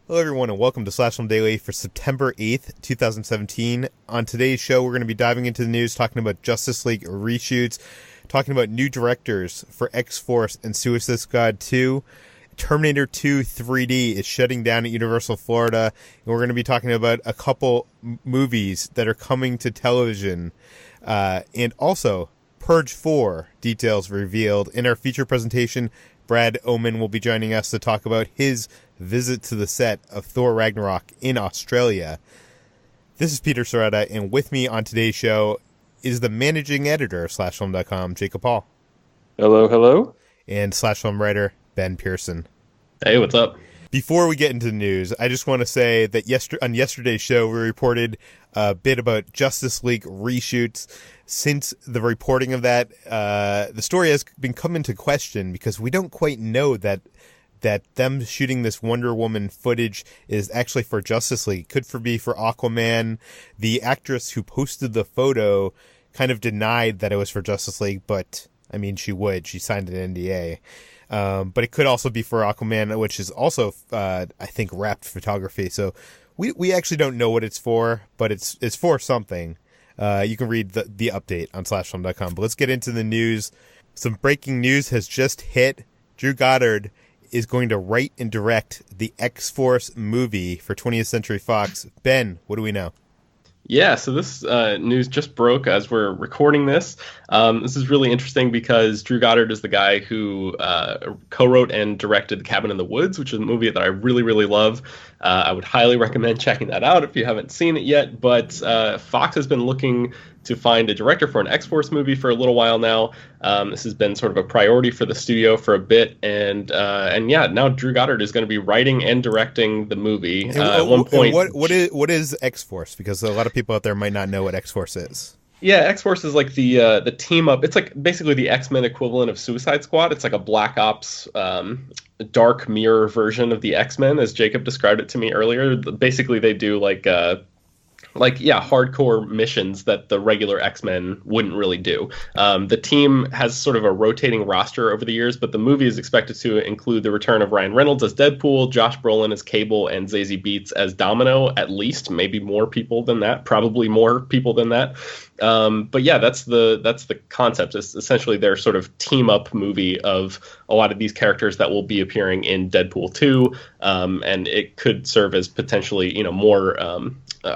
Hello, everyone, and welcome to Slash Film Daily for September 8th, 2017. On today's show, we're going to be diving into the news, talking about Justice League reshoots, talking about new directors for X-Force and Suicide Squad 2. Terminator 2 3D is shutting down at Universal Florida, and we're going to be talking about a couple movies that are coming to television, and also Purge 4 details revealed. In our feature presentation, Brad Oman will be joining us to talk about his visit to the set of Thor Ragnarok in Australia. This is Peter Sciretta, and with me on today's show is the managing editor of SlashFilm.com, Jacob Hall. Hello, hello. And Slash Film writer, Ben Pearson. Hey, what's up? Before we get into the news, I just want to say that on yesterday's show, we reported a bit about Justice League reshoots. Since the reporting of that, the story has been come into question because we don't quite know that them shooting this Wonder Woman footage is actually for Justice League. Could be for Aquaman. The actress who posted the photo kind of denied that it was for Justice League, but I mean, she signed an NDA. But it could also be for Aquaman, which is also, I think, wrapped photography. So we actually don't know what it's for, but it's for something. You can read the update on slashfilm.com. But let's get into the news. Some breaking news has just hit. Drew Goddard is going to write and direct the X-Force movie for 20th Century Fox. Ben, what do we know? Yeah, so this news just broke as we're recording this. This is really interesting because Drew Goddard is the guy who co-wrote and directed The Cabin in the Woods, which is a movie that I really, really love. I would highly recommend checking that out if you haven't seen it yet. But Fox has been looking to find a director for an X-Force movie for a little while now. This has been sort of a priority for the studio for a bit. And yeah, now Drew Goddard is going to be writing and directing the movie. At one point, what is X-Force? Because a lot of people out there might not know what X-Force is. Yeah, X-Force is like the team up. It's like basically the X-Men equivalent of Suicide Squad. It's like a Black Ops dark mirror version of the X-Men, as Jacob described it to me earlier. Basically, they do hardcore missions that the regular X-Men wouldn't really do. The team has sort of a rotating roster over the years, but the movie is expected to include the return of Ryan Reynolds as Deadpool, Josh Brolin as Cable, and Zazie Beetz as Domino, at least. Maybe more people than that. Probably more people than that. But yeah, that's the concept. It's essentially their sort of team-up movie of a lot of these characters that will be appearing in Deadpool 2, and it could serve as potentially, more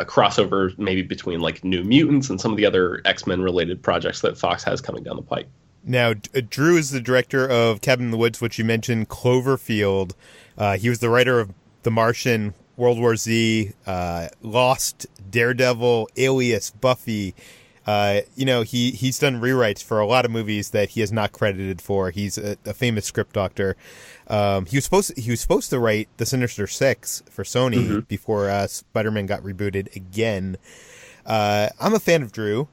crossover maybe between like New Mutants and some of the other X-Men related projects that Fox has coming down the pike. Now, Drew is the director of Cabin in the Woods, which you mentioned, Cloverfield. He was the writer of The Martian, World War Z, Lost, Daredevil, Alias, Buffy. He's done rewrites for a lot of movies that he is not credited for. He's a famous script doctor. He was supposed to write The Sinister Six for Sony before Spider-Man got rebooted again. I'm a fan of Drew,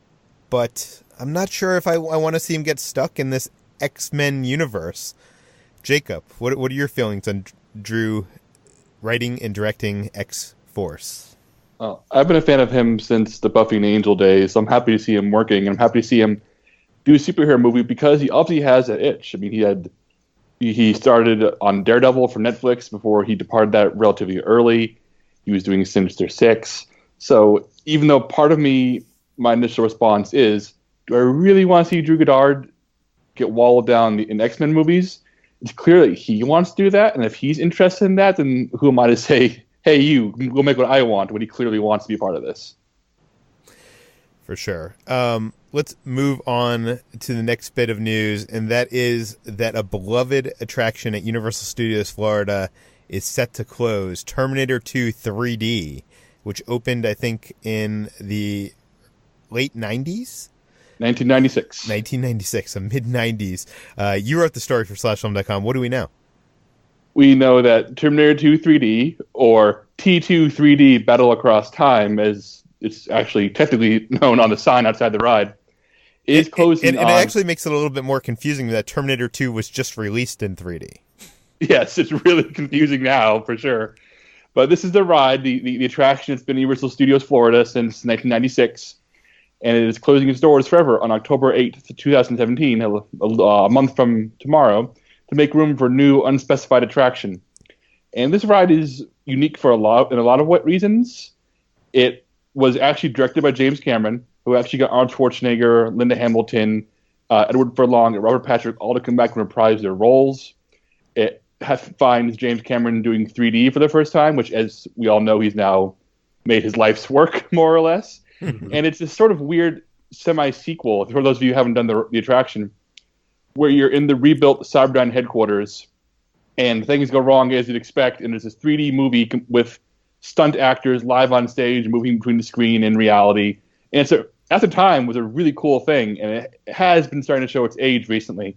but I'm not sure if I want to see him get stuck in this X-Men universe. Jacob, what are your feelings on Drew writing and directing X-Force? Well, I've been a fan of him since the Buffy and Angel days, so I'm happy to see him working, and I'm happy to see him do a superhero movie because he obviously has an itch. I mean, he started on Daredevil for Netflix before he departed that relatively early. He was doing Sinister Six. So even though part of me, my initial response is, do I really want to see Drew Goddard get wallowed down in X-Men movies? It's clear that he wants to do that, and if he's interested in that, then who am I to say, hey, you, go make what I want, when he clearly wants to be part of this? For sure. Let's move on to the next bit of news, and that is that a beloved attraction at Universal Studios Florida is set to close. Terminator 2 3D, which opened, I think, in the late 90s? 1996. 1996, so mid-90s. You wrote the story for SlashFilm.com. What do we know? We know that Terminator 2 3D, or T2 3D Battle Across Time, as it's actually technically known on the sign outside the ride, is closing It actually makes it a little bit more confusing that Terminator 2 was just released in 3D. Yes, it's really confusing now, for sure. But this is the ride, the attraction. It's been in Universal Studios Florida since 1996, and it is closing its doors forever on October 8th, 2017, a month from tomorrow, to make room for new unspecified attraction. And this ride is unique for in a lot of what reasons. It was actually directed by James Cameron, who actually got Arnold Schwarzenegger, Linda Hamilton, Edward Furlong, and Robert Patrick all to come back and reprise their roles. It finds James Cameron doing 3D for the first time, which, as we all know, he's now made his life's work, more or less. And it's this sort of weird semi-sequel, for those of you who haven't done the attraction, where you're in the rebuilt Cyberdyne headquarters, and things go wrong as you'd expect, and there's this 3D movie with stunt actors live on stage, moving between the screen and reality. And so, at the time, was a really cool thing, and it has been starting to show its age recently.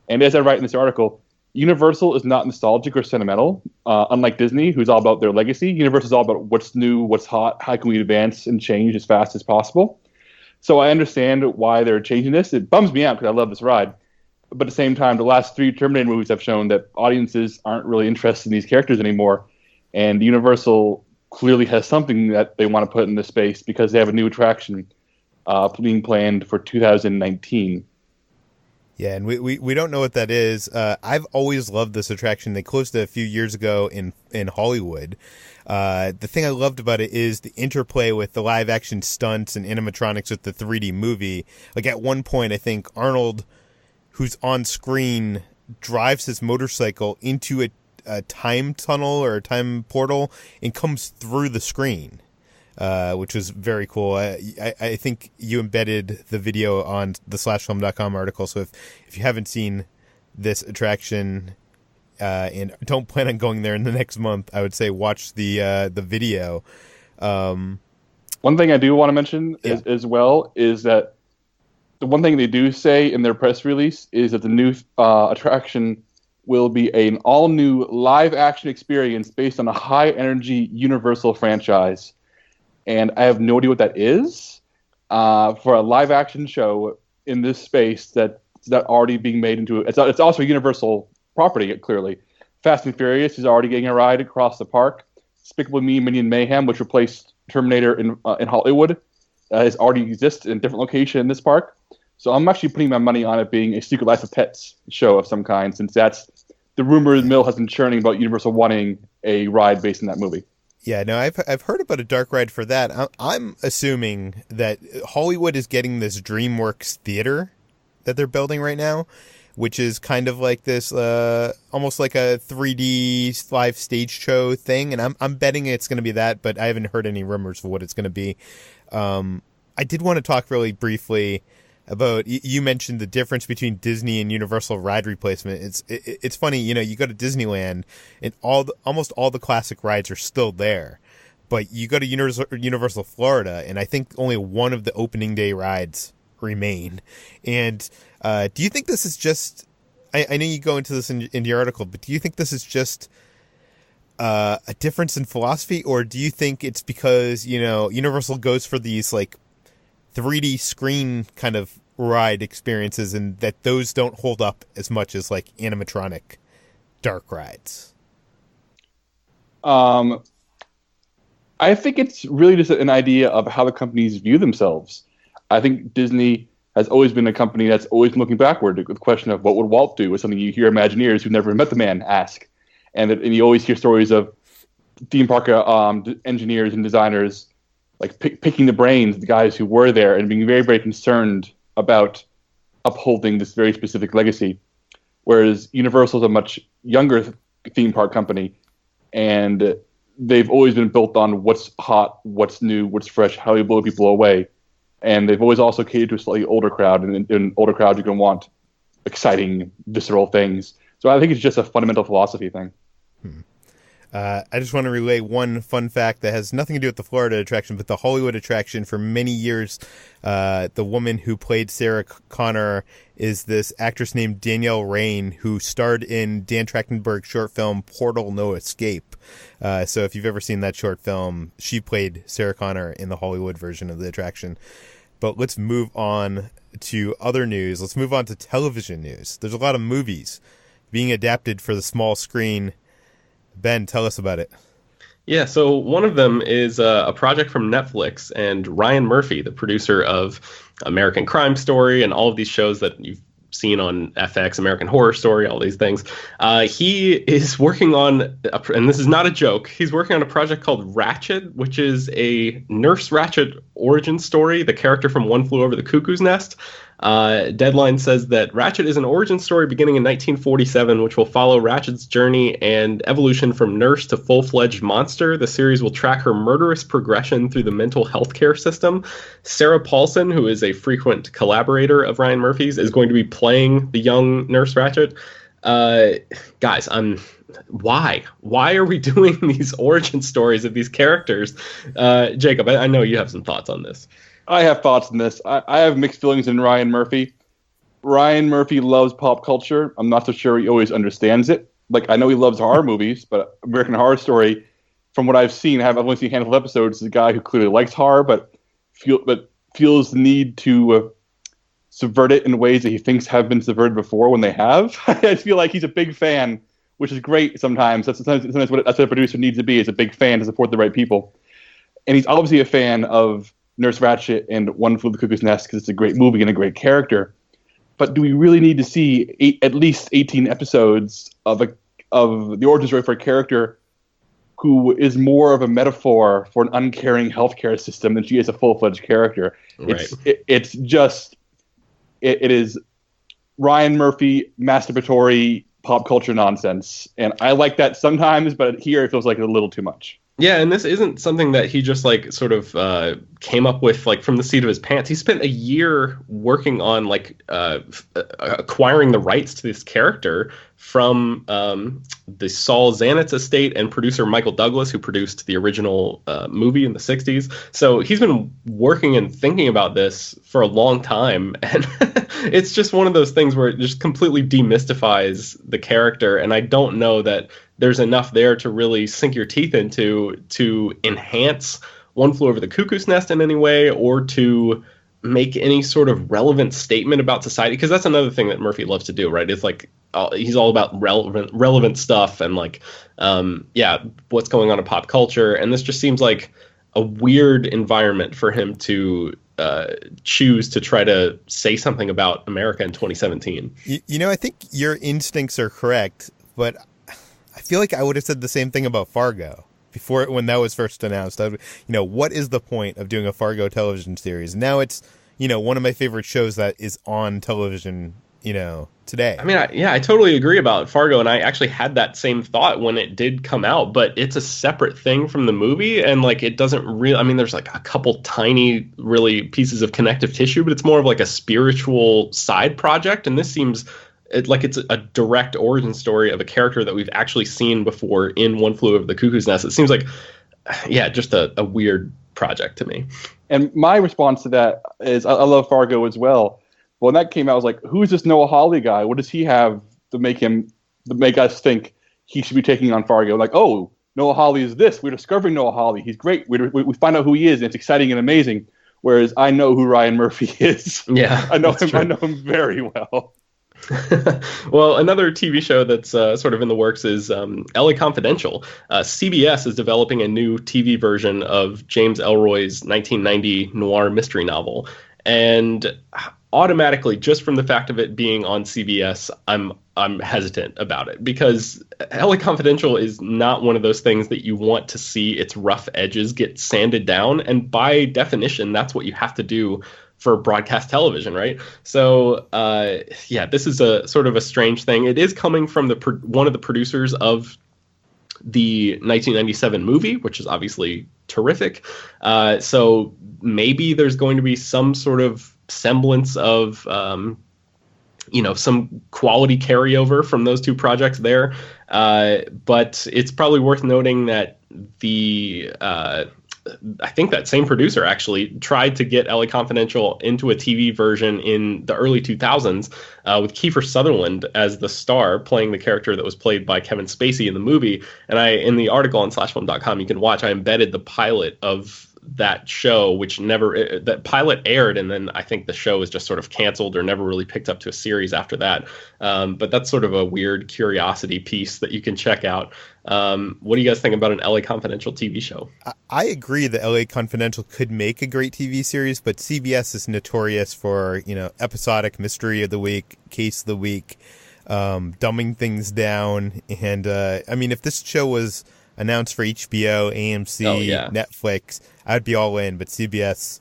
And as I write in this article, Universal is not nostalgic or sentimental, unlike Disney, who's all about their legacy. Universal is all about what's new, what's hot, how can we advance and change as fast as possible. So I understand why they're changing this. It bums me out because I love this ride. But at the same time, the last 3 Terminator movies have shown that audiences aren't really interested in these characters anymore. And Universal clearly has something that they want to put in this space because they have a new attraction being planned for 2019. Yeah, and we don't know what that is. I've always loved this attraction. They closed it a few years ago in Hollywood. The thing I loved about it is the interplay with the live action stunts and animatronics with the 3D movie. Like at one point, I think Arnold, who's on screen, drives his motorcycle into a time tunnel or a time portal and comes through the screen. Which was very cool. I think you embedded the video on the slashfilm.com article. So if you haven't seen this attraction and don't plan on going there in the next month, I would say watch the video. One thing I do want to mention as well is that the one thing they do say in their press release is that the new attraction will be an all-new live-action experience based on a high-energy Universal franchise. And I have no idea what that is for a live action show in this space that's already being made into it's also a Universal property, clearly. Fast and Furious is already getting a ride across the park. Despicable Me, Minion Mayhem, which replaced Terminator in Hollywood, is already exists in a different location in this park. So I'm actually putting my money on it being a Secret Life of Pets show of some kind, since that's the rumor mill has been churning about Universal wanting a ride based on that movie. Yeah, no, I've heard about a dark ride for that. I'm assuming that Hollywood is getting this DreamWorks theater that they're building right now, which is kind of like this, almost like a 3D live stage show thing. And I'm betting it's going to be that, but I haven't heard any rumors for what it's going to be. I did want to talk really briefly about, you mentioned the difference between Disney and Universal ride replacement. It's funny, you go to Disneyland and almost all the classic rides are still there, but you go to Universal Florida and I think only one of the opening day rides remain. And do you think this is just, I know you go into this in your article, but do you think this is just a difference in philosophy, or do you think it's because, Universal goes for these like 3D screen kind of ride experiences and that those don't hold up as much as like animatronic dark rides? I think it's really just an idea of how the companies view themselves. I think Disney has always been a company that's always been looking backward with the question of what would Walt do, is something you hear Imagineers who've never met the man ask. And you always hear stories of theme park engineers and designers like picking the brains of the guys who were there and being very, very concerned about upholding this very specific legacy. Whereas Universal is a much younger theme park company, and they've always been built on what's hot, what's new, what's fresh, how you blow people away. And they've always also catered to a slightly older crowd, and in older crowds you're going to want exciting, visceral things. So I think it's just a fundamental philosophy thing. I just want to relay one fun fact that has nothing to do with the Florida attraction, but the Hollywood attraction. For many years, the woman who played Sarah Connor is this actress named Danielle Rain, who starred in Dan Trachtenberg's short film Portal No Escape. So if you've ever seen that short film, she played Sarah Connor in the Hollywood version of the attraction. But let's move on to other news. Let's move on to television news. There's a lot of movies being adapted for the small screen. Ben, tell us about it. Yeah, so one of them is a project from Netflix, and Ryan Murphy, the producer of American Crime Story and all of these shows that you've seen on FX, American Horror Story, all these things. He is working on, and this is not a joke, he's working on a project called Ratchet, which is a Nurse Ratchet origin story, the character from One Flew Over the Cuckoo's Nest. Deadline says that Ratchet is an origin story beginning in 1947, which will follow Ratchet's journey and evolution from nurse to full-fledged monster. The series will track her murderous progression through the mental health care system. Sarah Paulson, who is a frequent collaborator of Ryan Murphy's, is going to be playing the young Nurse Ratchet. Guys, why are we doing these origin stories of these characters? Jacob, I know you have some thoughts on this. I have thoughts on this. I have mixed feelings in Ryan Murphy. Ryan Murphy loves pop culture. I'm not so sure he always understands it. Like, I know he loves horror movies, but American Horror Story, from what I've seen, I've only seen a handful of episodes, is a guy who clearly likes horror, but feels the need to subvert it in ways that he thinks have been subverted before when they have. I feel like he's a big fan, which is great sometimes. That's what a producer needs to be, is a big fan to support the right people. And he's obviously a fan of Nurse Ratchet and One Flew Over the Cuckoo's Nest because it's a great movie and a great character. But do we really need to see at least 18 episodes of the origin story for a character who is more of a metaphor for an uncaring healthcare system than she is a full-fledged character? Right. It is Ryan Murphy masturbatory pop culture nonsense, and I like that sometimes, but here it feels like a little too much. Yeah, and this isn't something that he just like sort of came up with like from the seat of his pants. He spent a year working on like acquiring the rights to this character from the Saul Zanuck estate and producer Michael Douglas, who produced the original movie in the 60s. So he's been working and thinking about this for a long time, and it's just one of those things where it just completely demystifies the character, and I don't know that there's enough there to really sink your teeth into to enhance One Flew Over the Cuckoo's Nest in any way, or to make any sort of relevant statement about society, because that's another thing that Murphy loves to do, right? It's like he's all about relevant stuff and like what's going on in pop culture, and this just seems like a weird environment for him to choose to try to say something about America in 2017. You know, I think your instincts are correct, but I feel like I would have said the same thing about Fargo before, when that was first announced. What is the point of doing a Fargo television series? Now it's, one of my favorite shows that is on television, today. I mean, I totally agree about Fargo, and I actually had that same thought when it did come out, but it's a separate thing from the movie, and like it doesn't really, I mean, there's like a couple tiny really pieces of connective tissue, but it's more of like a spiritual side project, and this seems like it's a direct origin story of a character that we've actually seen before in One Flew Over the Cuckoo's Nest. It seems like, just a weird project to me. And my response to that is, I love Fargo as well. But when that came out, I was like, who is this Noah Hawley guy? What does he have to make us think he should be taking on Fargo? Like, oh, Noah Hawley is this. We're discovering Noah Hawley. He's great. We find out who he is, and it's exciting and amazing. Whereas I know who Ryan Murphy is. Yeah, I know him. True. I know him very well. Well, another TV show that's sort of in the works is LA Confidential. CBS is developing a new TV version of James Ellroy's 1990 noir mystery novel. And automatically, just from the fact of it being on CBS, I'm hesitant about it, because LA Confidential is not one of those things that you want to see its rough edges get sanded down. And by definition, that's what you have to do for broadcast television, right? So, this is a sort of a strange thing. It is coming from one of the producers of the 1997 movie, which is obviously terrific. So maybe there's going to be some sort of semblance of, some quality carryover from those two projects there. But it's probably worth noting that I think that same producer actually tried to get LA Confidential into a TV version in the early 2000s with Kiefer Sutherland as the star, playing the character that was played by Kevin Spacey in the movie. And in the article on slashfilm.com, you can watch, I embedded the pilot of that show, which never that pilot aired, and then I think the show was just sort of canceled or never really picked up to a series after that. But that's sort of a weird curiosity piece that you can check out. What do you guys think about an LA Confidential TV show? I agree that LA Confidential could make a great TV series, but CBS is notorious for, episodic mystery of the week, case of the week, dumbing things down. And if this show was announced for HBO, AMC, Netflix, I'd be all in. But CBS,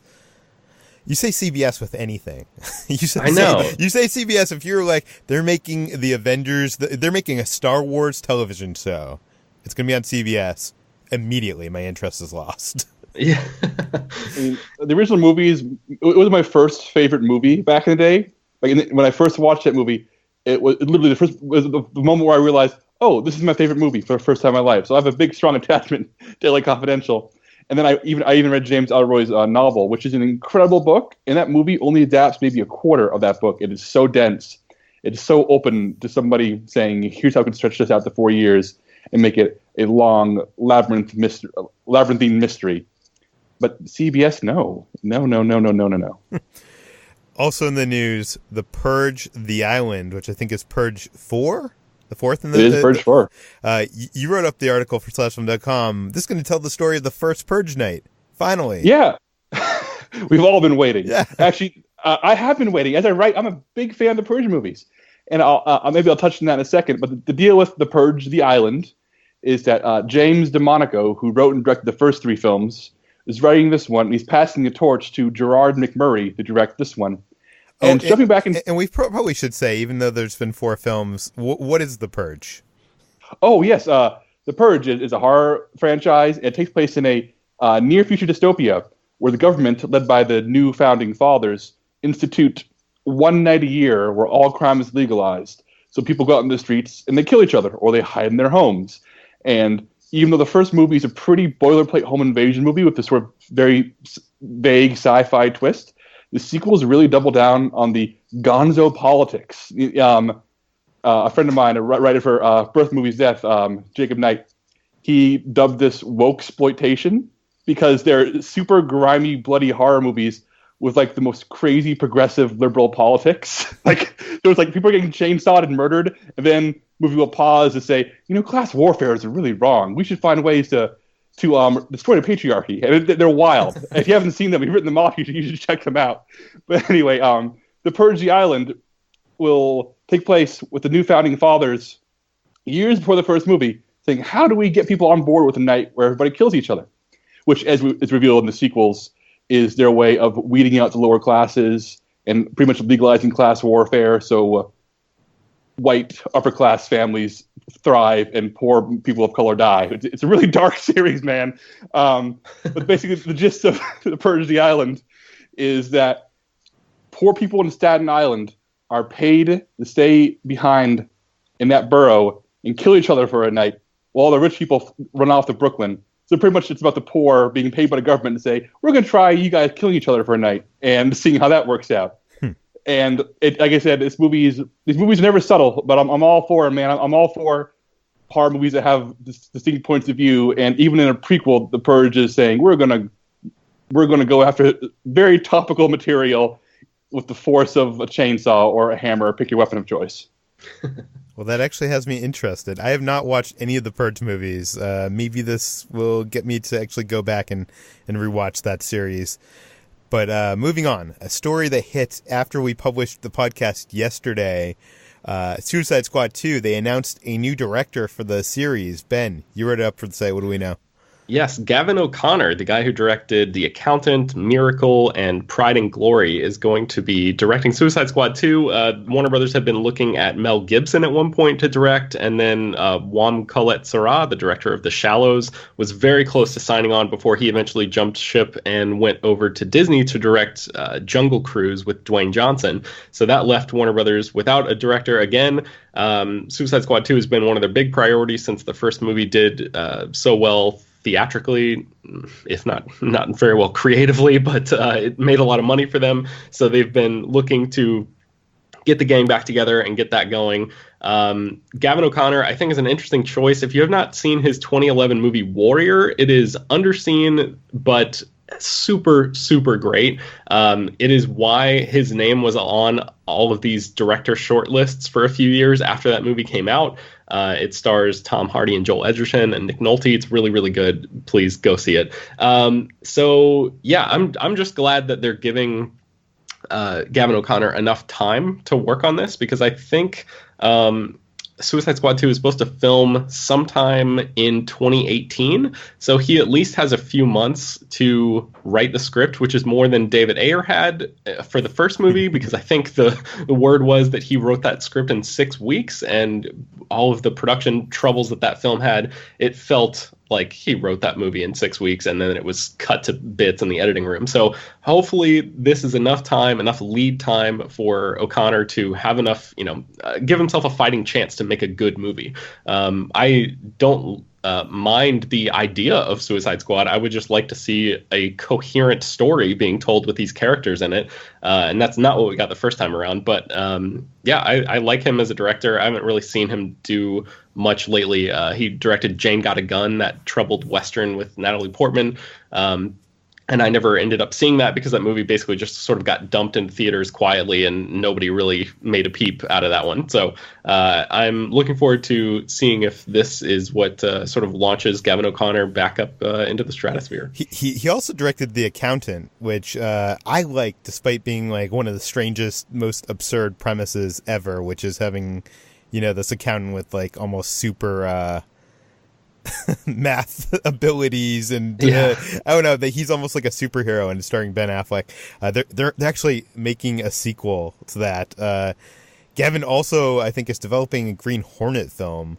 you say CBS with anything. You say CBS if you're like, they're making the Avengers, they're making a Star Wars television show. It's going to be on CBS. Immediately, my interest is lost. Yeah. The original movies, it was my first favorite movie back in the day. When I first watched that movie, it was literally the moment where I realized, oh, this is my favorite movie for the first time in my life. So I have a big, strong attachment to LA Confidential. And then I even read James Ellroy's novel, which is an incredible book. And that movie only adapts maybe a quarter of that book. It is so dense. It is so open to somebody saying, here's how we can stretch this out to 4 years and make it a long labyrinthine mystery. But CBS, no. Also in the news, the Purge, The Island, which I think is Purge 4? The fourth in it is Purge 4. You wrote up the article for slashfilm.com. This is going to tell the story of the first Purge night. Finally. Yeah. We've all been waiting. Yeah. Actually, I have been waiting. As I write, I'm a big fan of the Purge movies. And maybe I'll touch on that in a second. But the deal with the Purge, The Island, is that James DeMonaco, who wrote and directed the first 3 films, is writing this one. And he's passing the torch to Gerard McMurray to direct this one. And jumping back in, and we probably should say, even though there's been 4 films, what is The Purge? Oh yes, The Purge is a horror franchise. It takes place in a near future dystopia where the government, led by the new founding fathers, institute one night a year where all crime is legalized. So people go out in the streets and they kill each other, or they hide in their homes. And even though the first movie is a pretty boilerplate home invasion movie with this sort of very vague sci-fi twist, the sequels really double down on the gonzo politics. A friend of mine, a writer for Birth Movies Death, Jacob Knight, he dubbed this woke exploitation because they're super grimy, bloody horror movies with like the most crazy progressive liberal politics. Like there was like people getting chainsawed and murdered, and then movie will pause to say, class warfare is really wrong. We should find ways to destroy the patriarchy. And they're wild. If you haven't seen them, we've written them off. You should check them out. But anyway, the Purge, The Island will take place with the new founding fathers years before the first movie, saying, how do we get people on board with a night where everybody kills each other? Which, as is revealed in the sequels, is their way of weeding out the lower classes and pretty much legalizing class warfare. So white upper-class families thrive and poor people of color die. It's a really dark series, man. But basically the gist of The Purge, The Island is that poor people in Staten Island are paid to stay behind in that borough and kill each other for a night while the rich people run off to Brooklyn. So pretty much it's about the poor being paid by the government to say, we're going to try you guys killing each other for a night and seeing how that works out. And like I said, these movies are never subtle, but I'm all for it, man. I'm all for horror movies that have distinct points of view. And even in a prequel, The Purge is saying we're gonna go after very topical material with the force of a chainsaw or a hammer. Pick your weapon of choice. Well, that actually has me interested. I have not watched any of the Purge movies. Maybe this will get me to actually go back and rewatch that series. But moving on, a story that hit after we published the podcast yesterday, Suicide Squad 2, they announced a new director for the series. Ben, you wrote it up for the site. What do we know? Yes, Gavin O'Connor, the guy who directed The Accountant, Miracle, and Pride and Glory, is going to be directing Suicide Squad 2. Warner Brothers had been looking at Mel Gibson at one point to direct, and then Wam Colette-Serra, the director of The Shallows, was very close to signing on before he eventually jumped ship and went over to Disney to direct Jungle Cruise with Dwayne Johnson. So that left Warner Brothers without a director again. Suicide Squad 2 has been one of their big priorities since the first movie did so well theatrically, if not very well creatively, but it made a lot of money for them. So they've been looking to get the gang back together and get that going. Gavin O'Connor, I think, is an interesting choice. If you have not seen his 2011 movie Warrior, it is underseen, but super, super great. It is why his name was on all of these director shortlists for a few years after that movie came out. It stars Tom Hardy and Joel Edgerton and Nick Nolte. It's really, really good. Please go see it. So yeah, I'm just glad that they're giving Gavin O'Connor enough time to work on this, because I think Suicide Squad 2 is supposed to film sometime in 2018. So he at least has a few months to write the script, which is more than David Ayer had for the first movie, because I think the word was that he wrote that script in 6 weeks, and all of the production troubles that film had, it felt like he wrote that movie in 6 weeks and then it was cut to bits in the editing room. So hopefully this is enough time, enough lead time for O'Connor to have enough, give himself a fighting chance to make a good movie. I don't mind the idea of Suicide Squad. I would just like to see a coherent story being told with these characters in it. And that's not what we got the first time around. But I like him as a director. I haven't really seen him do much lately. He directed Jane Got a Gun, that troubled Western with Natalie Portman. And I never ended up seeing that because that movie basically just sort of got dumped into theaters quietly and nobody really made a peep out of that one. So I'm looking forward to seeing if this is what sort of launches Gavin O'Connor back up into the stratosphere. He also directed The Accountant, which I like, despite being like one of the strangest, most absurd premises ever, which is having, this accountant with like almost super math abilities, and I don't know, that he's almost like a superhero, and starring Ben Affleck. They're actually making a sequel to that. Gavin also, I think, is developing a Green Hornet film,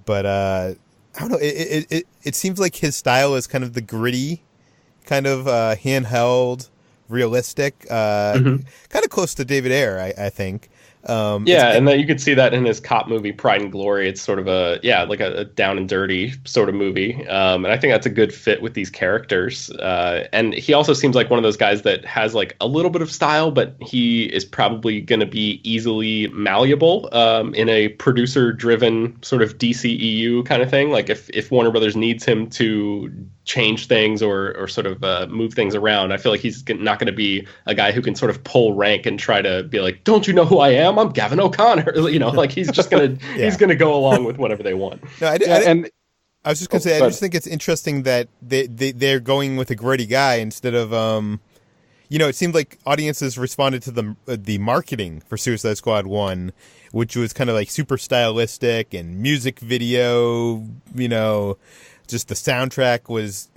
but I don't know. It seems like his style is kind of the gritty, kind of handheld, realistic, kind of close to David Ayer, I think. And then you could see that in his cop movie Pride and Glory. It's sort of a down and dirty sort of movie, and I think that's a good fit with these characters. And he also seems like one of those guys that has like a little bit of style, but he is probably going to be easily malleable in a producer-driven sort of DCEU kind of thing. Like if Warner Brothers needs him to change things or sort of move things around, I feel like he's not going to be a guy who can sort of pull rank and try to be like, don't you know who I am? I'm Gavin O'Connor. Like he's just gonna he's gonna go along with whatever they want. No, and I was just gonna say, I just think it's interesting that they're going with a gritty guy instead of it seemed like audiences responded to the marketing for Suicide Squad 1, which was kind of like super stylistic and music video, just the soundtrack was,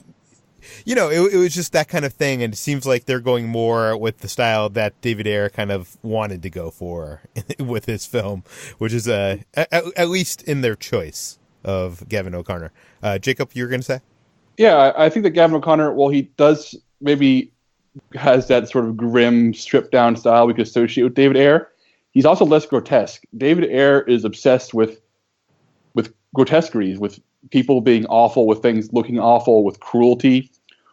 it was just that kind of thing. And it seems like they're going more with the style that David Ayer kind of wanted to go for with his film, which is at least in their choice of Gavin O'Connor. Jacob, you were going to say? Yeah, I think that Gavin O'Connor, while he does maybe has that sort of grim, stripped down style we could associate with David Ayer, he's also less grotesque. David Ayer is obsessed with grotesqueries, with people being awful, with things looking awful, with cruelty,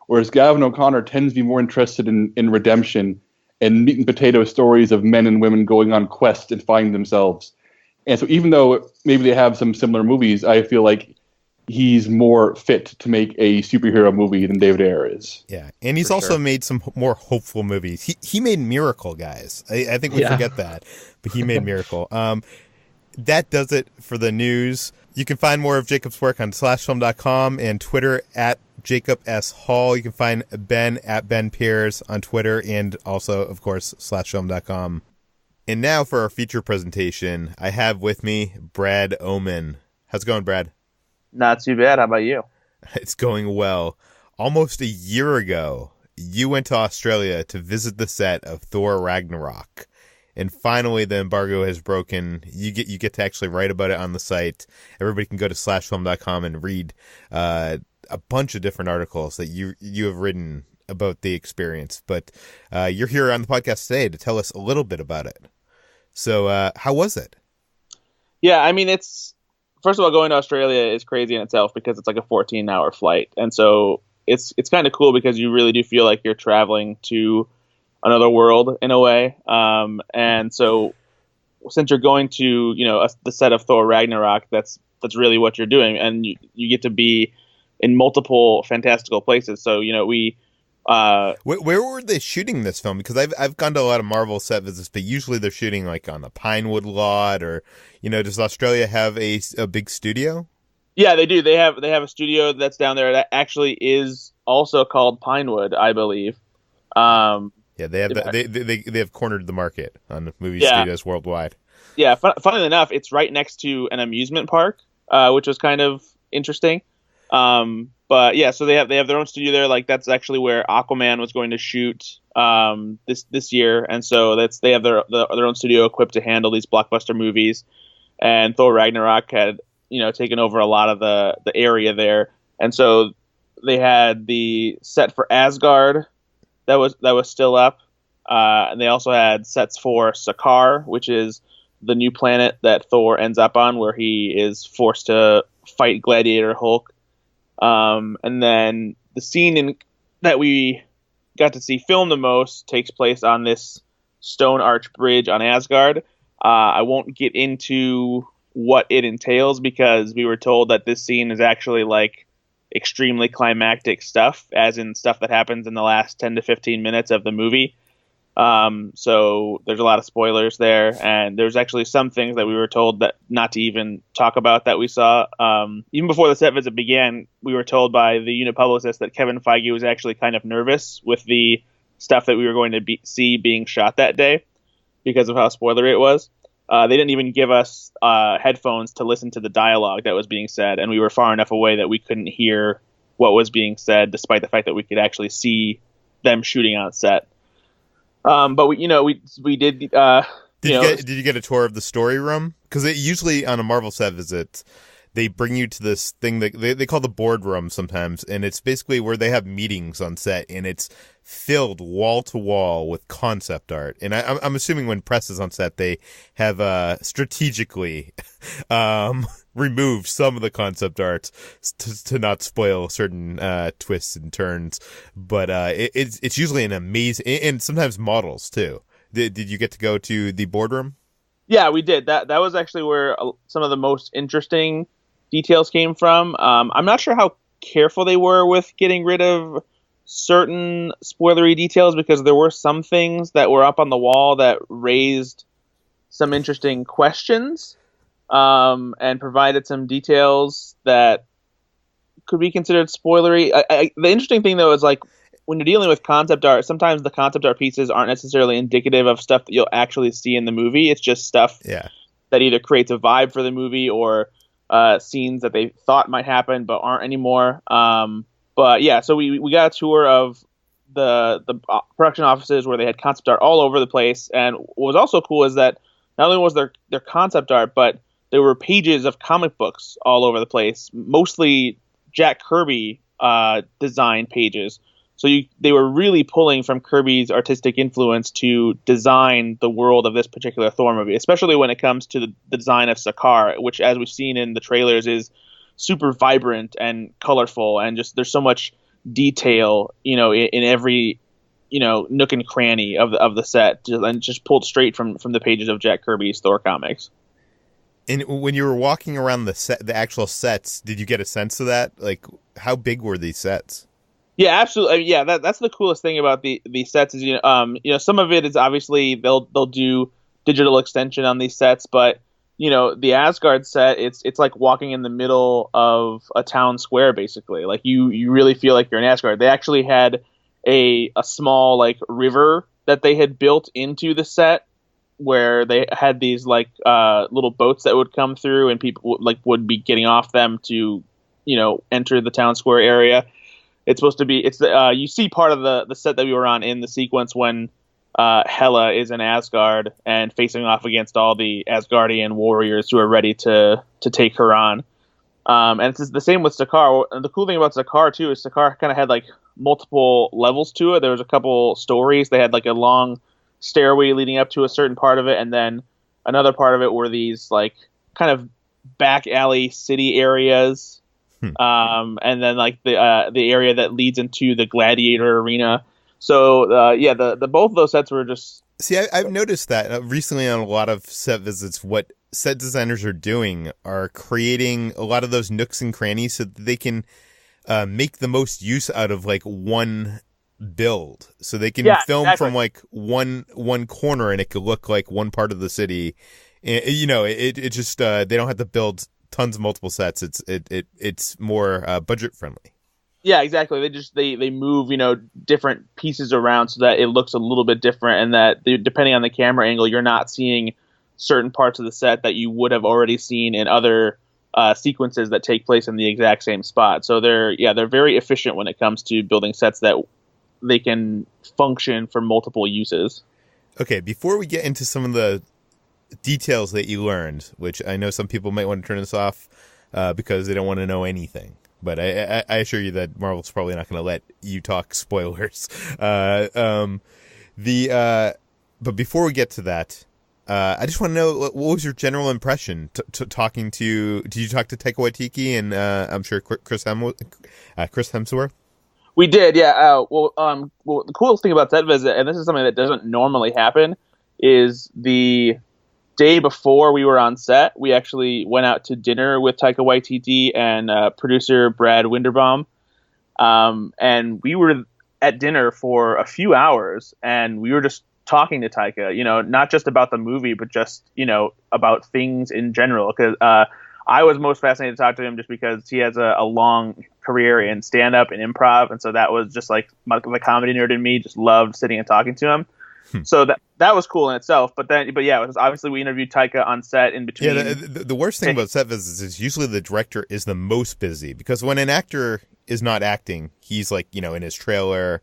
whereas Gavin O'Connor tends to be more interested in redemption and meat and potato stories of men and women going on quests and finding themselves. And so even though maybe they have some similar movies, I feel like he's more fit to make a superhero movie than David Ayer is. Yeah, and he's also made some more hopeful movies. He made Miracle, guys. I think we forget that, but he made Miracle. That does it for the news. You can find more of Jacob's work on slashfilm.com and Twitter at Jacob S. Hall. You can find Ben at Ben Pierce on Twitter and also, of course, slashfilm.com. And now for our feature presentation, I have with me Brad Oman. How's it going, Brad? Not too bad. How about you? It's going well. Almost a year ago, you went to Australia to visit the set of Thor Ragnarok. And finally, the embargo has broken. You get to actually write about it on the site. Everybody can go to slashfilm.com and read a bunch of different articles that you have written about the experience. But you're here on the podcast today to tell us a little bit about it. So how was it? Yeah, I mean, first of all, going to Australia is crazy in itself because it's like a 14-hour flight. And so it's kind of cool because you really do feel like you're traveling to another world in a way. And so since you're going to, the set of Thor Ragnarok, that's really what you're doing. And you get to be in multiple fantastical places. So, we Where were they shooting this film? Because I've gone to a lot of Marvel set visits, but usually they're shooting like on the Pinewood lot, or does Australia have a big studio? Yeah, they do. They have a studio that's down there that actually is also called Pinewood, I believe. Yeah, they have they have cornered the market on movie studios worldwide. Yeah, funnily enough, it's right next to an amusement park, which was kind of interesting. But yeah, so they have their own studio there. Like that's actually where Aquaman was going to shoot this year, and so they have their own studio equipped to handle these blockbuster movies. And Thor Ragnarok had taken over a lot of the area there, and so they had the set for Asgard that was still up, and they also had sets for Sakaar, which is the new planet that Thor ends up on, where he is forced to fight Gladiator Hulk. And then the scene that we got to see filmed the most takes place on this stone arch bridge on Asgard. I won't get into what it entails because we were told that this scene is actually like extremely climactic stuff, as in stuff that happens in the last 10 to 15 minutes of the movie. So there's a lot of spoilers there, and there's actually some things that we were told that not to even talk about that we saw. Even before the set visit began, we were told by the unit publicist that Kevin Feige was actually kind of nervous with the stuff that we were going to see being shot that day because of how spoilery it was. They didn't even give us headphones to listen to the dialogue that was being said, and we were far enough away that we couldn't hear what was being said, despite the fact that we could actually see them shooting on set. But we did. Did you get a tour of the story room? Because usually on a Marvel set visit, they bring you to this thing that they call the boardroom sometimes, and it's basically where they have meetings on set, and it's filled wall to wall with concept art. And I'm assuming when press is on set, they have strategically removed some of the concept art to not spoil certain twists and turns. But it's usually an amazing, and sometimes models too. Did you get to go to the boardroom? Yeah, we did. That was actually where some of the most interesting details came from. I'm not sure how careful they were with getting rid of certain spoilery details, because there were some things that were up on the wall that raised some interesting questions, and provided some details that could be considered spoilery. The interesting thing, though, is like when you're dealing with concept art, sometimes the concept art pieces aren't necessarily indicative of stuff that you'll actually see in the movie. It's just stuff that either creates a vibe for the movie or scenes that they thought might happen but aren't anymore. But yeah, so we got a tour of the production offices where they had concept art all over the place. And what was also cool is that not only was their concept art, but there were pages of comic books all over the place, mostly Jack Kirby design pages. So they were really pulling from Kirby's artistic influence to design the world of this particular Thor movie, especially when it comes to the design of Sakaar, which, as we've seen in the trailers, is super vibrant and colorful, and just there's so much detail, in every, nook and cranny of the set, and just pulled straight from the pages of Jack Kirby's Thor comics. And when you were walking around the actual sets, did you get a sense of that? Like, how big were these sets? Yeah, absolutely. Yeah, that's the coolest thing about the sets is some of it is obviously they'll do digital extension on these sets, but the Asgard set, it's like walking in the middle of a town square, basically. Like you really feel like you're in Asgard. They actually had a small like river that they had built into the set, where they had these like little boats that would come through, and people would be getting off them to enter the town square area. It's supposed to be. You see part of the set that we were on in the sequence when Hela is in Asgard and facing off against all the Asgardian warriors who are ready to take her on. And it's the same with Sakaar. And the cool thing about Sakaar too is Sakaar kind of had like multiple levels to it. There was a couple stories. They had like a long stairway leading up to a certain part of it, and then another part of it were these like kind of back alley city areas. And then like the area that leads into the Gladiator arena. So the both of those sets were just. See, I've noticed that recently on a lot of set visits. What set designers are doing are creating a lot of those nooks and crannies so that they can make the most use out of like one build, so they can Yeah, film exactly. from like one corner, and it could look like one part of the city. It just they don't have to build tons of multiple sets. It's more budget friendly. Yeah, exactly. They move, different pieces around so that it looks a little bit different, and that depending on the camera angle, you're not seeing certain parts of the set that you would have already seen in other sequences that take place in the exact same spot. So they're very efficient when it comes to building sets that they can function for multiple uses. Okay, before we get into some of the details that you learned, which I know some people might want to turn this off because they don't want to know anything. But I assure you that Marvel's probably not going to let you talk spoilers. But before we get to that, I just want to know, what was your general impression talking to? Did you talk to Taika Waititi and I'm sure Chris Hemsworth? We did, yeah. Well, the coolest thing about that visit, and this is something that doesn't normally happen, is the day before we were on set, we actually went out to dinner with Taika Waititi and producer Brad Winderbaum. And we were at dinner for a few hours, and we were just talking to Taika, not just about the movie, but just, about things in general. Because I was most fascinated to talk to him just because he has a long career in stand-up and improv. And so that was just like the comedy nerd in me just loved sitting and talking to him. So that was cool in itself, but yeah, it was obviously we interviewed Taika on set in between. Yeah, the worst thing about set visits is usually the director is the most busy, because when an actor is not acting, he's like, in his trailer,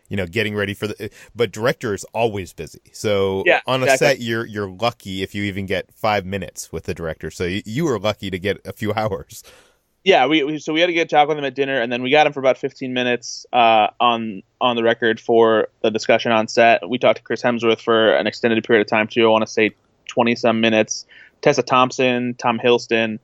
getting ready for but director is always busy. So yeah, on a exactly. set, you're lucky if you even get 5 minutes with the director. So you were lucky to get a few hours. Yeah, we had to get talk with him at dinner, and then we got him for about 15 minutes on the record for the discussion on set. We talked to Chris Hemsworth for an extended period of time too. I want to say 20-some minutes. Tessa Thompson, Tom Hiddleston,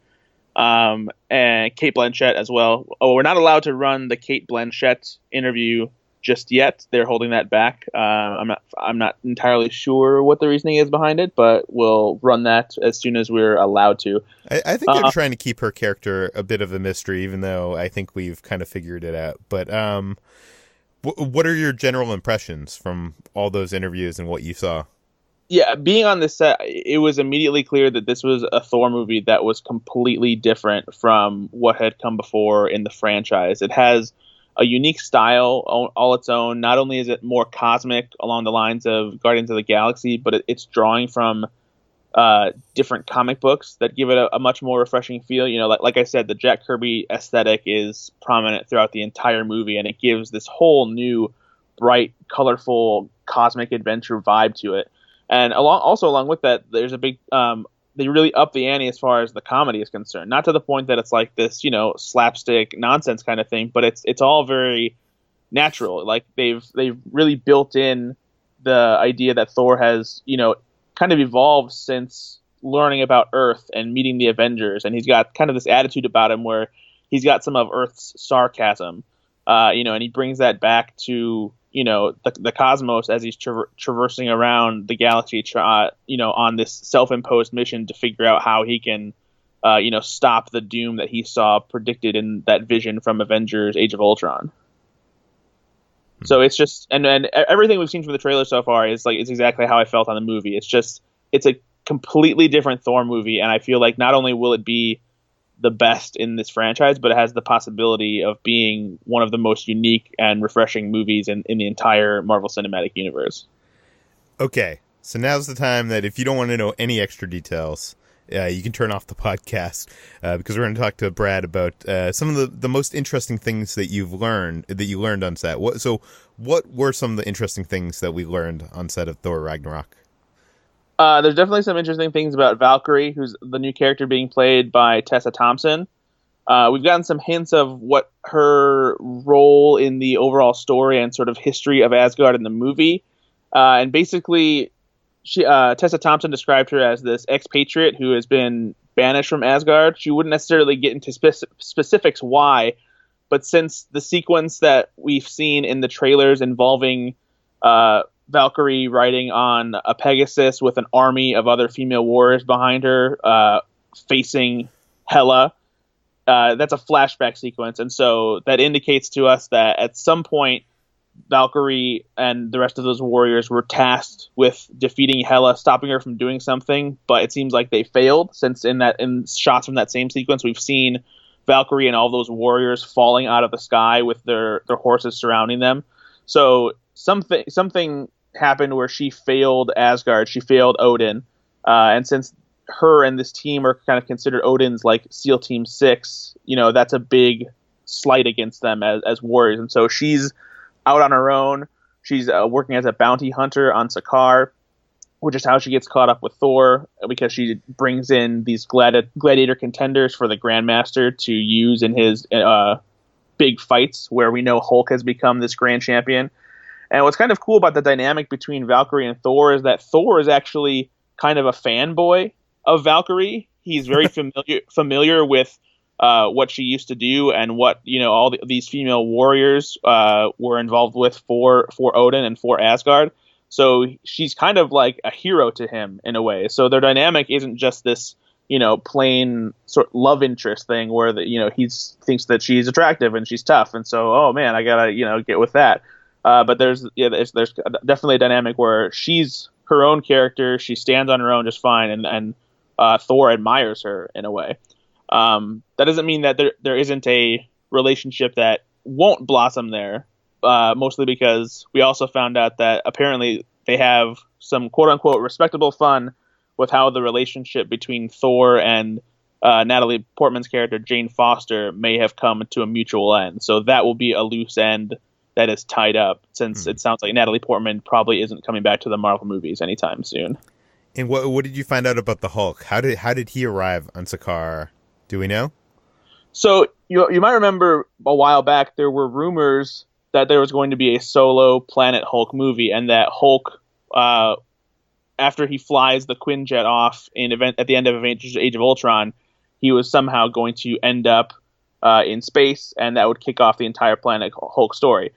and Kate Blanchett as well. Oh, we're not allowed to run the Kate Blanchett interview just yet. They're holding that back. I'm not entirely sure what the reasoning is behind it, but we'll run that as soon as we're allowed to. I think they're trying to keep her character a bit of a mystery, even though I think we've kind of figured it out. But what are your general impressions from all those interviews and what you saw? Yeah, being on this set, it was immediately clear that this was a Thor movie that was completely different from what had come before in the franchise. It has a unique style all its own. Not only is it more cosmic along the lines of Guardians of the Galaxy, but it's drawing from different comic books that give it a much more refreshing feel. Like I said, the Jack Kirby aesthetic is prominent throughout the entire movie, and it gives this whole new, bright, colorful, cosmic adventure vibe to it. And along with that, there's a big they really up the ante as far as the comedy is concerned. Not to the point that it's like this, slapstick nonsense kind of thing, but it's all very natural. Like they've really built in the idea that Thor has, kind of evolved since learning about Earth and meeting the Avengers, and he's got kind of this attitude about him where he's got some of Earth's sarcasm, and he brings that back to the cosmos as he's traversing around the galaxy, on this self-imposed mission to figure out how he can, stop the doom that he saw predicted in that vision from Avengers: Age of Ultron. So it's just, and everything we've seen from the trailer so far it's exactly how I felt on the movie. It's a completely different Thor movie, and I feel like not only will it be the best in this franchise, but it has the possibility of being one of the most unique and refreshing movies in the entire Marvel Cinematic Universe. Okay, so now's the time that if you don't want to know any extra details, you can turn off the podcast because we're going to talk to Brad about some of the most interesting things that you learned on set. What were some of the interesting things that we learned on set of Thor Ragnarok? There's definitely some interesting things about Valkyrie, who's the new character being played by Tessa Thompson. We've gotten some hints of what her role in the overall story and sort of history of Asgard in the movie. And basically, Tessa Thompson described her as this expatriate who has been banished from Asgard. She wouldn't necessarily get into specifics why, but since the sequence that we've seen in the trailers involving Valkyrie riding on a Pegasus with an army of other female warriors behind her, facing Hela, that's a flashback sequence. And so that indicates to us that at some point Valkyrie and the rest of those warriors were tasked with defeating Hela, stopping her from doing something, but it seems like they failed, since in shots from that same sequence we've seen Valkyrie and all those warriors falling out of the sky with their horses surrounding them. So something happened where she failed Asgard, she failed Odin, and since her and this team are kind of considered Odin's like SEAL Team 6, that's a big slight against them as warriors, and so she's out on her own. She's working as a bounty hunter on Sakaar, which is how she gets caught up with Thor, because she brings in these gladiator contenders for the Grandmaster to use in his big fights, where we know Hulk has become this grand champion. And what's kind of cool about the dynamic between Valkyrie and Thor is that Thor is actually kind of a fanboy of Valkyrie. He's very familiar with what she used to do and what all these female warriors were involved with for Odin and for Asgard. So she's kind of like a hero to him in a way. So their dynamic isn't just this plain sort of love interest thing where he thinks that she's attractive and she's tough, and so oh man, I gotta get with that. But there's definitely a dynamic where she's her own character. She stands on her own just fine, and Thor admires her in a way. That doesn't mean that there isn't a relationship that won't blossom there, mostly because we also found out that apparently they have some quote-unquote respectable fun with how the relationship between Thor and Natalie Portman's character, Jane Foster, may have come to a mutual end. So that will be a loose end that is tied up, since it sounds like Natalie Portman probably isn't coming back to the Marvel movies anytime soon. And what did you find out about the Hulk? How did he arrive on Sakaar? Do we know? So you might remember a while back there were rumors that there was going to be a solo Planet Hulk movie, and that Hulk, after he flies the Quinjet off at the end of Avengers: Age of Ultron, he was somehow going to end up in space, and that would kick off the entire Planet Hulk story.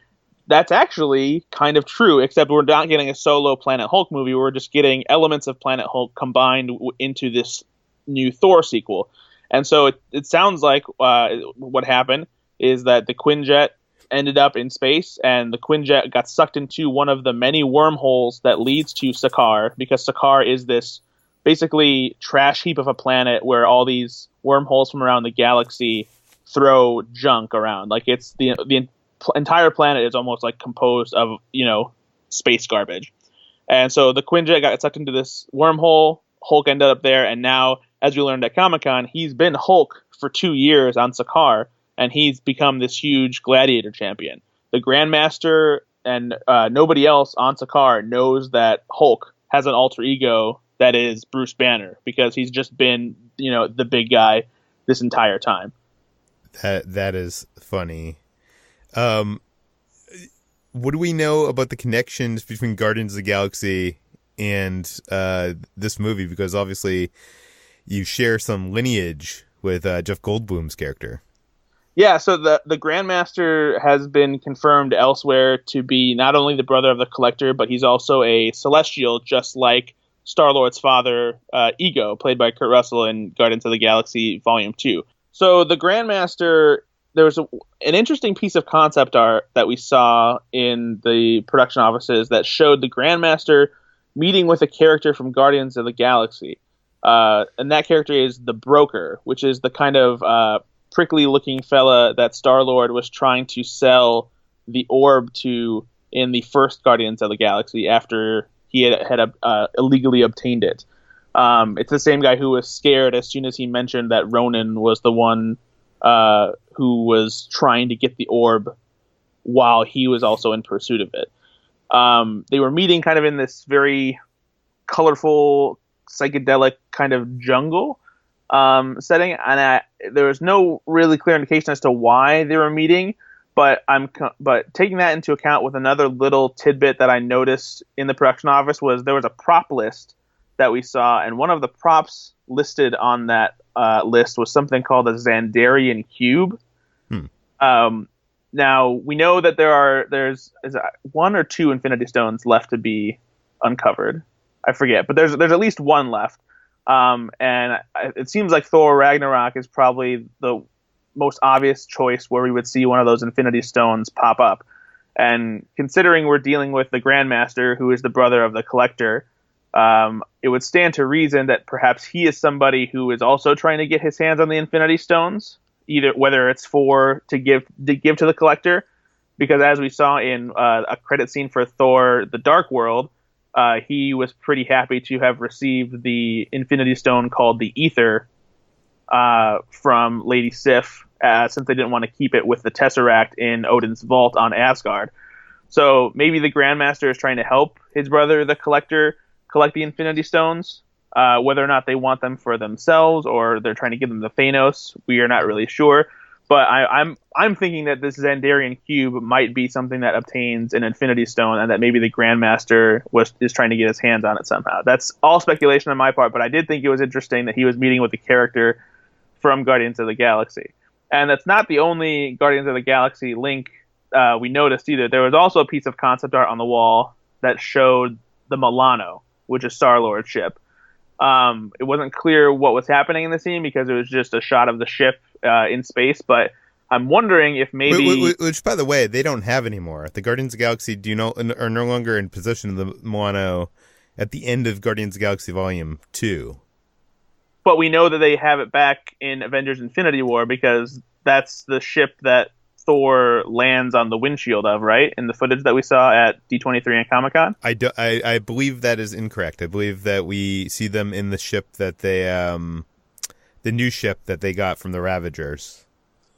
That's actually kind of true, except we're not getting a solo Planet Hulk movie. We're just getting elements of Planet Hulk combined into this new Thor sequel. And so it sounds like what happened is that the Quinjet ended up in space, and the Quinjet got sucked into one of the many wormholes that leads to Sakaar, because Sakaar is this basically trash heap of a planet where all these wormholes from around the galaxy throw junk around. Like it's the entire planet is almost like composed of space garbage. And so the Quinjet got sucked into this wormhole. Hulk ended up there, and now, as we learned at Comic-Con, he's been Hulk for 2 years on Sakaar, and he's become this huge gladiator champion. The Grandmaster and nobody else on Sakaar knows that Hulk has an alter ego that is Bruce Banner, because he's just been the big guy this entire time. That is funny. What do we know about the connections between Guardians of the Galaxy and this movie? Because obviously you share some lineage with Jeff Goldblum's character. Yeah, so the Grandmaster has been confirmed elsewhere to be not only the brother of the Collector, but he's also a Celestial, just like Star-Lord's father, Ego, played by Kurt Russell in Guardians of the Galaxy Volume 2. So the Grandmaster, there was an interesting piece of concept art that we saw in the production offices that showed the Grandmaster meeting with a character from Guardians of the Galaxy. And that character is the Broker, which is the kind of prickly-looking fella that Star-Lord was trying to sell the orb to in the first Guardians of the Galaxy after he had illegally obtained it. It's the same guy who was scared as soon as he mentioned that Ronan was the one who was trying to get the orb while he was also in pursuit of it. They were meeting kind of in this very colorful, psychedelic kind of jungle setting, and there was no really clear indication as to why they were meeting. But taking that into account with another little tidbit that I noticed in the production office was there was a prop list that we saw, and one of the props listed on that list was something called a Xandarian cube. Now we know that there's 1 or 2 Infinity Stones left to be uncovered. I forget, but there's at least one left. And it seems like Thor Ragnarok is probably the most obvious choice where we would see one of those Infinity Stones pop up. And considering we're dealing with the Grandmaster, who is the brother of the Collector, it would stand to reason that perhaps he is somebody who is also trying to get his hands on the Infinity Stones, either whether it's to give to the Collector, because as we saw in a credit scene for Thor: The Dark World, he was pretty happy to have received the Infinity Stone called the Ether from Lady Sif, since they didn't want to keep it with the Tesseract in Odin's vault on Asgard. So maybe the Grandmaster is trying to help his brother, the Collector, collect the Infinity Stones. Whether or not they want them for themselves or they're trying to give them to Thanos, we are not really sure. But I'm thinking that this Xandarian cube might be something that obtains an Infinity Stone, and that maybe the Grandmaster is trying to get his hands on it somehow. That's all speculation on my part, but I did think it was interesting that he was meeting with a character from Guardians of the Galaxy. And that's not the only Guardians of the Galaxy link we noticed either. There was also a piece of concept art on the wall that showed the Milano, which is Star-Lord's ship. It wasn't clear what was happening in the scene because it was just a shot of the ship in space, but I'm wondering if maybe... Which, by the way, they don't have anymore. The Guardians of the Galaxy are no longer in possession of the Milano at the end of Guardians of the Galaxy Volume 2. But we know that they have it back in Avengers Infinity War because that's the ship that Thor lands on the windshield of, right? In the footage that we saw at D23 and Comic-Con? I believe that is incorrect. I believe that we see them in the ship that they... the new ship that they got from the Ravagers.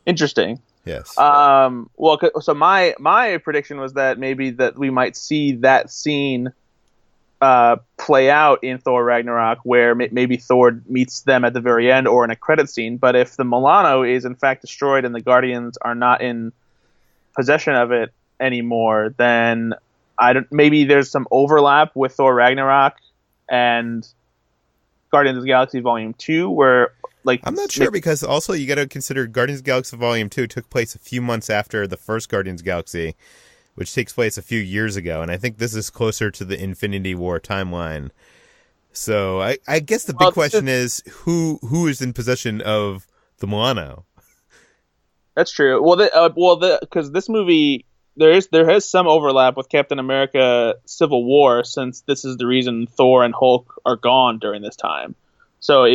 Interesting. Yes. Well, so my prediction was that maybe that we might see that scene play out in Thor Ragnarok, where maybe Thor meets them at the very end or in a credit scene. But if the Milano is in fact destroyed and the Guardians are not in possession of it anymore, then maybe there's some overlap with Thor Ragnarok and Guardians of the Galaxy Volume 2, where I'm not sure, because also you got to consider Guardians of the Galaxy Volume 2 took place a few months after the first Guardians of the Galaxy, which takes place a few years ago, and I think this is closer to the Infinity War timeline. So I guess the big question is who is in possession of the Milano? That's true. Because this movie, there has some overlap with Captain America: Civil War, since this is the reason Thor and Hulk are gone during this time. So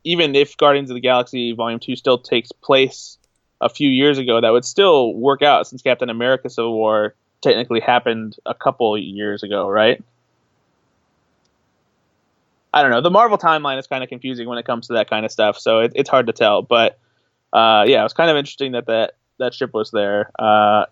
even if Guardians of the Galaxy Volume 2 still takes place a few years ago, that would still work out, since Captain America: Civil War technically happened a couple years ago, right? I don't know. The Marvel timeline is kind of confusing when it comes to that kind of stuff, so it's hard to tell. But yeah, it was kind of interesting that ship was there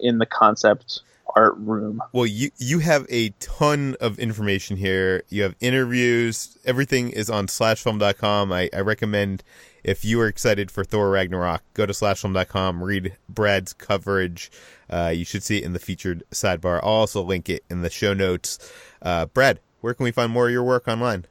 in the concept art room. Well, you have a ton of information here. You have interviews. Everything is on slashfilm.com. I recommend, if you are excited for Thor Ragnarok, go to slashfilm.com, read Brad's coverage. You should see it in the featured sidebar. I'll also link it in the show notes. Brad, where can we find more of your work online?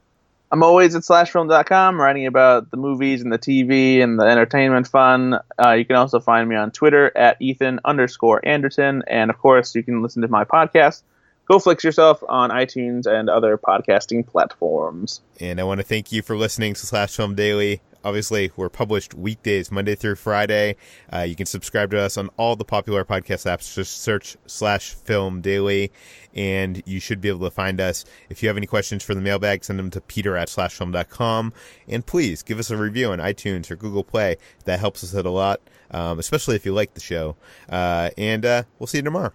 I'm always at slashfilm.com, writing about the movies and the TV and the entertainment fun. You can also find me on Twitter at Ethan_Anderson. And of course, you can listen to my podcast, Go Flix Yourself, on iTunes and other podcasting platforms. And I want to thank you for listening to Slash Film Daily. Obviously, we're published weekdays, Monday through Friday. You can subscribe to us on all the popular podcast apps. Just search Slash Film Daily, and you should be able to find us. If you have any questions for the mailbag, send them to peter@slashfilm.com. And please give us a review on iTunes or Google Play. That helps us out a lot, especially if you like the show. And we'll see you tomorrow.